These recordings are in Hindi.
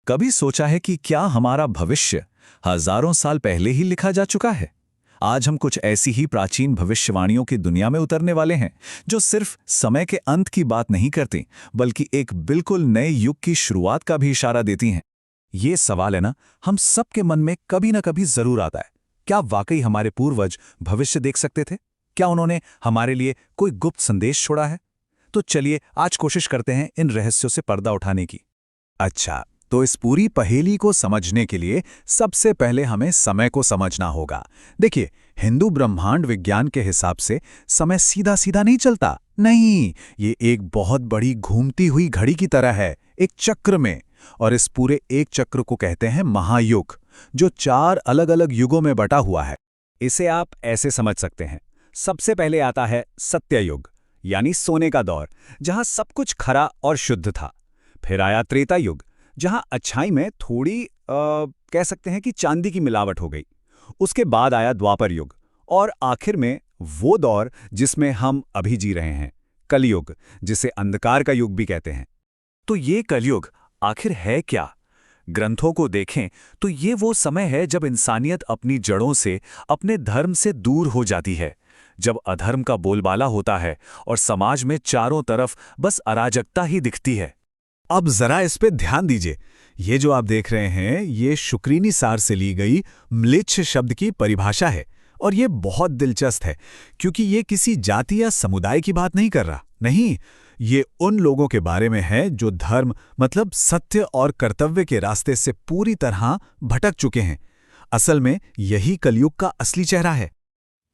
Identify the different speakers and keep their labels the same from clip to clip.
Speaker 1: कभी सोचा है कि क्या हमारा भविष्य हजारों साल पहले ही लिखा जा चुका है? आज हम कुछ ऐसी ही प्राचीन भविष्यवाणियों की दुनिया में उतरने वाले हैं, जो सिर्फ समय के अंत की बात नहीं करती, बल्कि एक बिल्कुल नए युग की शुरुआत का भी इशारा देती हैं। ये सवाल है ना, हम सबके मन में कभी ना कभी जरूर आता है। क्या वाकई हमारे पूर्वज भविष्य देख सकते थे? क्या उन्होंने हमारे लिए कोई गुप्त संदेश छोड़ा है? तो चलिए आज कोशिश करते हैं इन रहस्यों से पर्दा उठाने की। अच्छा, तो इस पूरी पहेली को समझने के लिए सबसे पहले हमें समय को समझना होगा। देखिए, हिंदू ब्रह्मांड विज्ञान के हिसाब से समय सीधा सीधा नहीं चलता। नहीं, ये एक बहुत बड़ी घूमती हुई घड़ी की तरह है, एक चक्र में। और इस पूरे एक चक्र को कहते हैं महायुग, जो 4 अलग अलग युगों में बटा हुआ है। इसे आप ऐसे समझ सकते हैं। सबसे पहले आता है सत्ययुग, यानी सोने का दौर, जहां सब कुछ खरा और शुद्ध था। फिर आया त्रेता युग, जहां अच्छाई में थोड़ी कह सकते हैं कि चांदी की मिलावट हो गई। उसके बाद आया द्वापर युग, और आखिर में वो दौर जिसमें हम अभी जी रहे हैं, कलयुग, जिसे अंधकार का युग भी कहते हैं। तो ये कलयुग आखिर है क्या? ग्रंथों को देखें तो ये वो समय है जब इंसानियत अपनी जड़ों से, अपने धर्म से दूर हो जाती है, जब अधर्म का बोलबाला होता है और समाज में चारों तरफ बस अराजकता ही दिखती है। अब जरा इस पे ध्यान दीजिए। ये जो आप देख रहे हैं, ये शुक्रिनी सार से ली गई म्लेच्छ शब्द की परिभाषा है। और ये बहुत दिलचस्प है, क्योंकि ये किसी जाति या समुदाय की बात नहीं कर रहा। नहीं, ये उन लोगों के बारे में है जो धर्म मतलब सत्य और कर्तव्य के रास्ते से पूरी तरह भटक चुके हैं। असल में यही कलयुग का असली चेहरा है।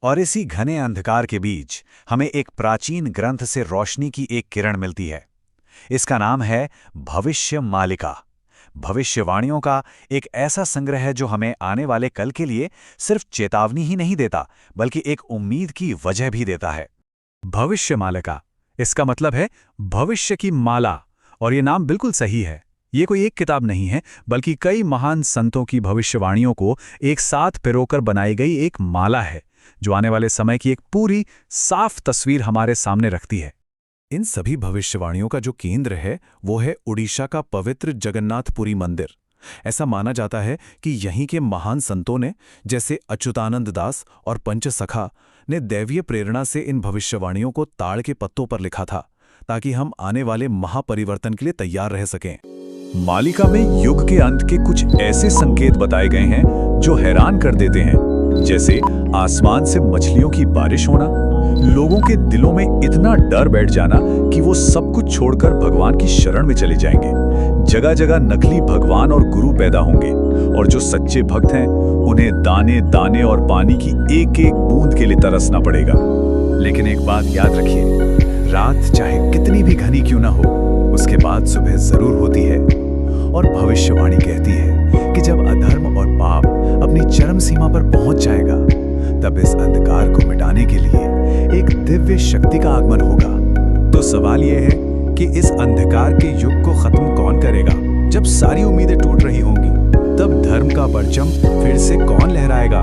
Speaker 1: और इसी घने अंधकार के बीच हमें एक प्राचीन ग्रंथ से रोशनी की एक किरण मिलती है। इसका नाम है भविष्य मालिका। भविष्यवाणियों का एक ऐसा संग्रह है जो हमें आने वाले कल के लिए सिर्फ चेतावनी ही नहीं देता, बल्कि एक उम्मीद की वजह भी देता है। भविष्य मालिका, इसका मतलब है भविष्य की माला। और ये नाम बिल्कुल सही है। ये कोई एक किताब नहीं है, बल्कि कई महान संतों की भविष्यवाणियों को एक साथ पिरोकर बनाई गई एक माला है, जो आने वाले समय की एक पूरी साफ तस्वीर हमारे सामने रखती है। इन सभी भविष्यवाणियों का जो केंद्र है, वो है उड़ीसा का पवित्र जगन्नाथपुरी मंदिर। ऐसा माना जाता है कि यहीं के महान संतों ने, जैसे अच्युतानंद दास और पंचसखा ने दैवीय प्रेरणा से इन भविष्यवाणियों को ताड़ के पत्तों पर लिखा था, ताकि हम आने वाले महापरिवर्तन के लिए तैयार रह सकें। मालिका में युग के अंत के कुछ ऐसे संकेत बताए गए हैं जो हैरान कर देते हैं, जैसे आसमान से मछलियों की बारिश होना, लोगों के दिलों में इतना डर बैठ जाना कि वो सब कुछ छोड़कर भगवान की शरण में चले जाएंगे। जगह जगह नकली भगवान और गुरु पैदा होंगे, और जो सच्चे भक्त हैं उन्हें दाने दाने और पानी की एक एक बूंद के लिए तरसना पड़ेगा। लेकिन एक बात याद रखिए, रात चाहे कितनी भी घनी क्यों ना हो, उसके बाद सुबह जरूर होती है। और भविष्यवाणी कहती है कि जब अधर्म और पाप अपनी चरम सीमा पर पहुंच जाएगा, तब इस अंधकार को मिटाने के लिए एक दिव्य शक्ति का आगमन होगा। तो सवाल यह है कि इस अंधकार के युग को खत्म कौन करेगा? जब सारी उम्मीदें टूट रही होंगी, तब धर्म का परचम फिर से कौन लहराएगा?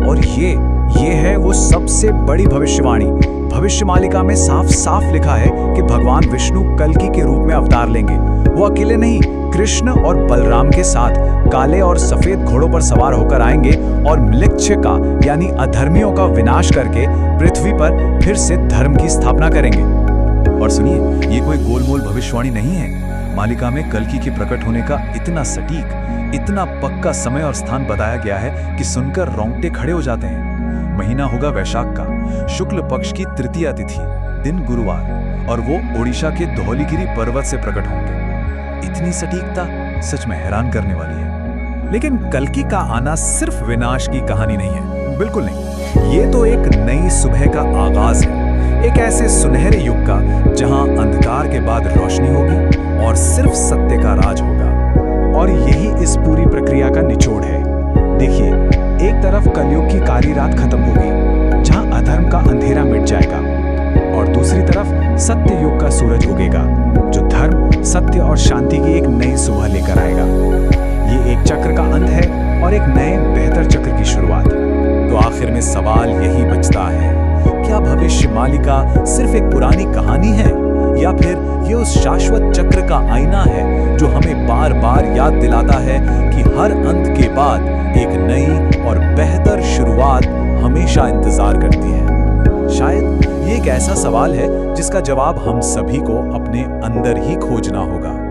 Speaker 1: और ये है वो सबसे बड़ी भविष्यवाणी। भविष्य मालिका में साफ साफ लिखा है कि भगवान विष्णु कल्कि के रूप में अवतार लेंगे। वो अकेले नहीं, कृष्ण और बलराम के साथ काले और सफेद घोड़ों पर सवार होकर आएंगे और म्लेच्छ का यानी अधर्मियों का विनाश करके पृथ्वी पर फिर से धर्म की स्थापना करेंगे। और सुनिए, ये कोई गोलमोल भविष्यवाणी नहीं है। मालिका में कल्कि के प्रकट होने का इतना सटीक, इतना पक्का समय और स्थान बताया गया है कि सुनकर रोंगटे खड़े हो जाते हैं। महीना होगा वैशाख का, शुक्ल पक्ष की तृतीया तिथि, दिन गुरुवार, और वो ओडिशा के धौलीगिरी पर्वत से प्रकट होंगे। इतनी सटीकता सच में हैरान करने वाली है। लेकिन कल्कि का आना सिर्फ विनाश की कहानी नहीं है, बिल्कुल नहीं। ये तो एक नई सुबह का आगाज है, एक ऐसे सुनहरे युग का जहां अंधकार के बाद रोशनी होगी और सिर्फ सत्य का राज होगा। और यही इस पूरी प्रक्रिया का निचोड़ है। देखिए, एक तरफ कलयुग की काली रात खत्म होगी, जहां अधर्म का अंधेरा मिट जाएगा, और दूसरी तरफ सत्य युग का सूरज उगेगा, जो धर्म, सत्य और शांति की एक नई सुबह लेकर आएगा। ये एक चक्र का अंत है और एक नए बेहतर चक्र की शुरुआत। तो आखिर में सवाल यही बचता है, क्या भविष्य मालिका सिर्फ एक पुरानी कहानी है, या फिर ये उस शाश्वत चक्र का आईना है जो हमें बार बार याद दिलाता है कि हर अंत के बाद एक नई और बेहतर शुरुआत हमेशा इंतजार करती है? शायद ये एक ऐसा सवाल है जिसका जवाब हम सभी को अपने अंदर ही खोजना होगा।